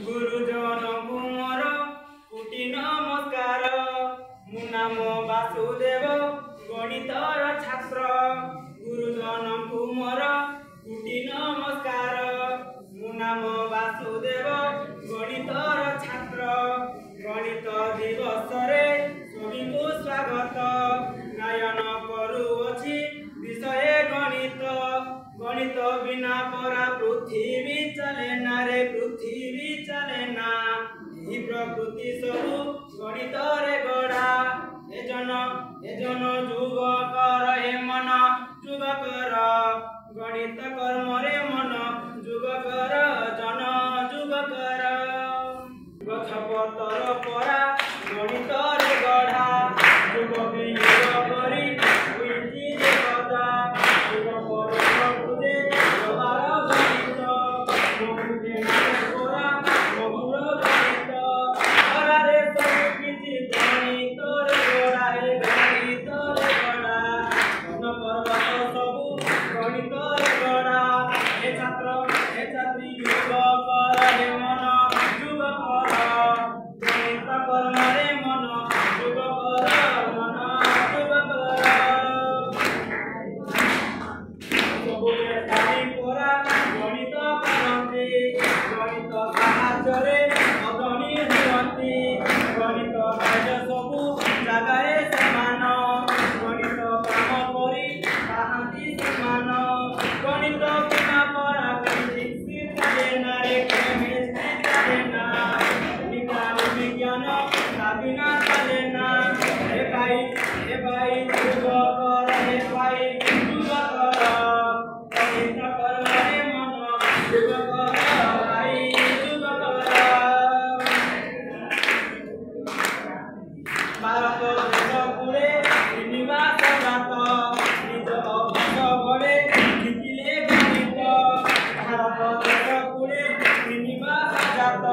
गुरुजन मोर कोटि नमस्कार। मो नाम वासुदेव गणितर छात्र। गुरुजन मोर कोटि नमस्कार। मो नाम वासुदेव गणितर छात्र। गणित दिवस रे सभी को स्वागत। गायन करुअछि विषय गणित। गणित बिना परा पृथ्वी चले ना रे, पृथ्वी चले ना। ही प्रकृति सबु गणित रे गढ़ा। एजन जुग कर हे मन जुग कर। गणित कर्म रे मन जुग कर, जन जुग कर। गछ पतर परा गणित रे गढ़ा। जुग वियोग करी उइची जे गदा। जुग पर बुझे जवार गणित। महुते मारे परा महुर गणित। परा रे सब किछि गणित रे गढ़ा। हे गणित रे गढ़ा। धन पर्वत सबु गणित रे गढ़ा। हे छात्र हे छात्री जुग कर हे मन जुग कर। गणित कर्म रे मन जुग कर, मन जुग कर। सबुरे पानी परा गणित करन्ति। गणित साहाଯ୍ୟରେ ଅଗଣି ହୁଅନ୍ତି। ଗणिତ କାର୍ଯ୍ୟ ସବୁ ଜାଗାରେ ସମାନ। ଗଣିତ କାମ କରି ପାଆନ୍ତି ସମାନ। ଗଣିତ ବିନା ପରା ଫିଜିକ୍ସ ଚାଲେ ନା ରେ, କେମିଷ୍ଟ୍ରି ଚାଲେ ନା। विज्ञान का बिना चले ना। हे भाई जुग कर हे भाई जुग कर। गणित कर्म रे मन जुग कर, भाई जुग कर। भारत देश पुरे निवास जात। निज अभ्यास बड़े जितिले गणित। भारत देश पुरे निवास जात।